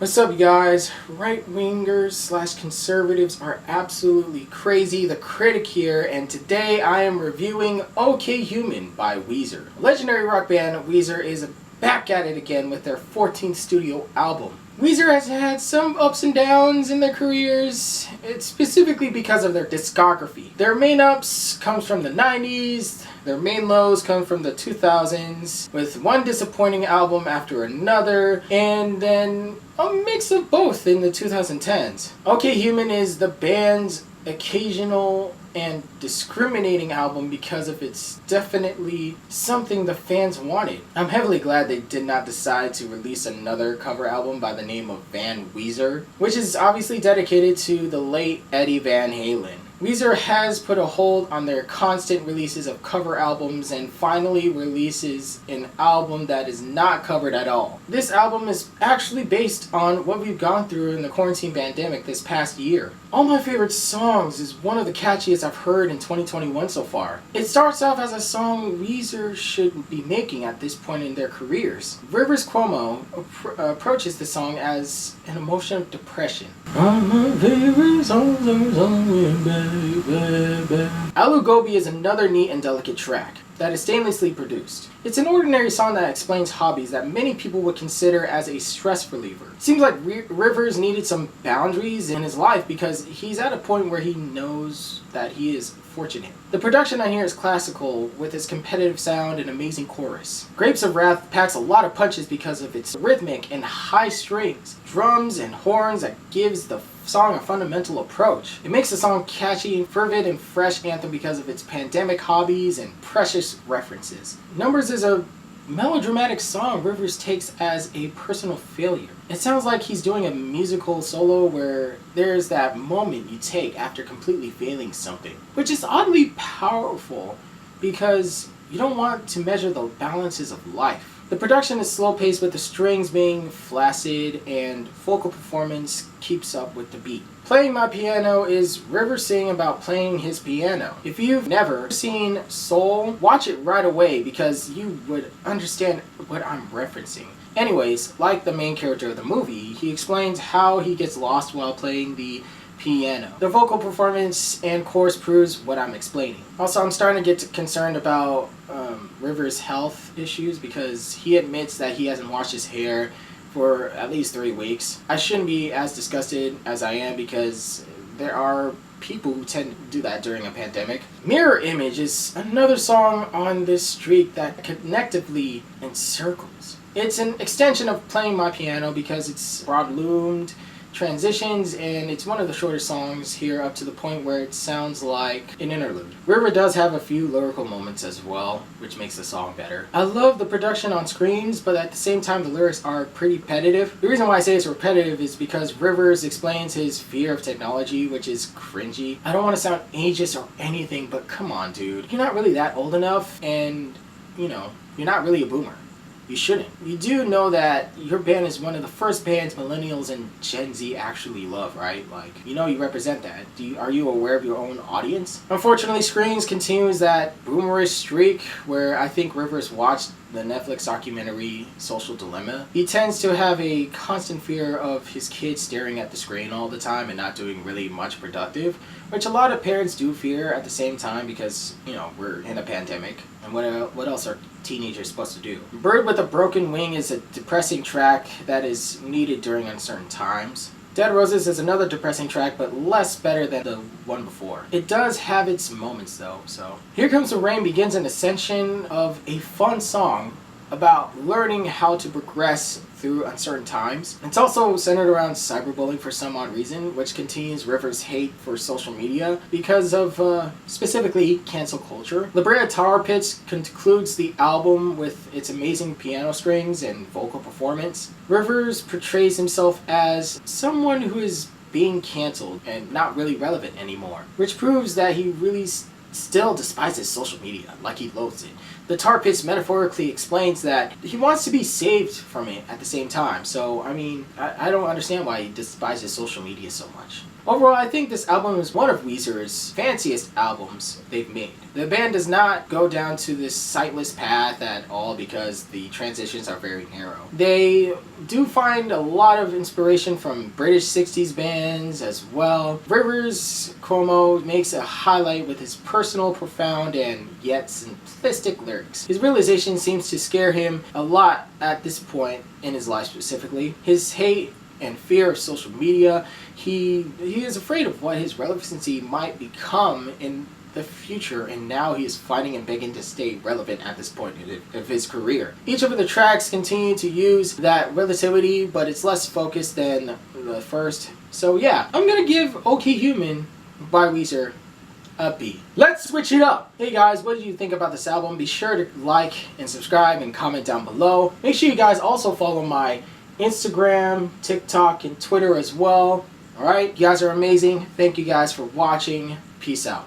What's up, you guys? Right-wingers slash conservatives are absolutely crazy. The critic here, and today I am reviewing OK Human by Weezer. Legendary rock band Weezer is back at it again with their 14th studio album. Weezer has had some ups and downs in their careers. It's specifically because of their discography. Their main ups comes from the 90s, their main lows come from the 2000s, with one disappointing album after another, and then a mix of both in the 2010s. OK Human is the band's occasional and discriminating album because of it's definitely something the fans wanted. I'm heavily glad they did not decide to release another cover album by the name of Van Weezer, which is obviously dedicated to the late Eddie Van Halen. Weezer has put a hold on their constant releases of cover albums and finally releases an album that is not covered at all. This album is actually based on what we've gone through in the quarantine pandemic this past year. All My Favorite Songs is one of the catchiest I've heard in 2021 so far. It starts off as a song Weezer should be making at this point in their careers. Rivers Cuomo approaches the song as an emotion of depression. All my favorite songs are somewhere, baby. Aloo Gobi is another neat and delicate track that is stainlessly produced. It's an ordinary song that explains hobbies that many people would consider as a stress reliever. It seems like Rivers needed some boundaries in his life because he's at a point where he knows that he is fortunate. The production on here is classical with its competitive sound and amazing chorus. Grapes of Wrath packs a lot of punches because of its rhythmic and high strings, drums and horns that gives the song a fundamental approach. It makes the song catchy, fervid, and fresh anthem because of its pandemic hobbies and precious references. Numbers is a melodramatic song Rivers takes as a personal failure. It sounds like he's doing a musical solo where there's that moment you take after completely failing something, which is oddly powerful because you don't want to measure the balances of life. The production is slow-paced with the strings being flaccid and vocal performance keeps up with the beat. Playing My Piano is Rivers singing about playing his piano. If you've never seen Soul, watch it right away because you would understand what I'm referencing. Anyways, like the main character of the movie, he explains how he gets lost while playing the piano. The vocal performance and chorus proves what I'm explaining. Also, I'm starting to get concerned about Rivers' health issues because he admits that he hasn't washed his hair for at least 3 weeks. I shouldn't be as disgusted as I am because there are people who tend to do that during a pandemic. Mirror Image is another song on this streak that connectively encircles. It's an extension of Playing My Piano because it's broad-loomed, transitions, and it's one of the shorter songs here up to the point where it sounds like an interlude. River does have a few lyrical moments as well, which makes the song better. I love the production on screens, but at the same time the lyrics are pretty repetitive. The reason why I say it's repetitive is because Rivers explains his fear of technology, which is cringy. I don't want to sound ageist or anything, but come on, dude. You're not really that old enough, and, you know, you're not really a boomer. You shouldn't. You do know that your band is one of the first bands millennials and Gen Z actually love, right? Like, you know you represent that. Are you aware of your own audience? Unfortunately, Screens continues that boomerish streak where I think Rivers watched the Netflix documentary Social Dilemma. He tends to have a constant fear of his kids staring at the screen all the time and not doing really much productive, which a lot of parents do fear at the same time because, you know, we're in a pandemic. And what else are teenagers supposed to do? Bird with a Broken Wing is a depressing track that is needed during uncertain times. Dead Roses is another depressing track, but less better than the one before. It does have its moments though, so. Here Comes the Rain begins an ascension of a fun song about learning how to progress through uncertain times. It's also centered around cyberbullying for some odd reason, which continues Rivers' hate for social media because of specifically cancel culture. The Brea Tower Pitch concludes the album with its amazing piano strings and vocal performance. Rivers portrays himself as someone who is being canceled and not really relevant anymore, which proves that he really still despises social media, like he loathes it. The tar pits metaphorically explains that he wants to be saved from it at the same time. So, I mean, I don't understand why he despises social media so much. Overall, I think this album is one of Weezer's fanciest albums they've made. The band does not go down to this sightless path at all because the transitions are very narrow. They do find a lot of inspiration from British 60s bands as well. Rivers Cuomo makes a highlight with his personal, profound, and yet simplistic lyrics. His realization seems to scare him a lot at this point in his life specifically. His hate and fear of social media, he is afraid of what his relevancy might become in the future, and now he is fighting and begging to stay relevant at this point of his career. Each of the tracks continue to use that relativity, but it's less focused than the first. So yeah, I'm gonna give OK Human by Weezer a B. Let's switch it up. Hey guys, what did you think about this album? Be sure to like and subscribe and comment down below. Make sure you guys also follow my Instagram, TikTok, and Twitter as well. Alright, you guys are amazing. Thank you guys for watching. Peace out.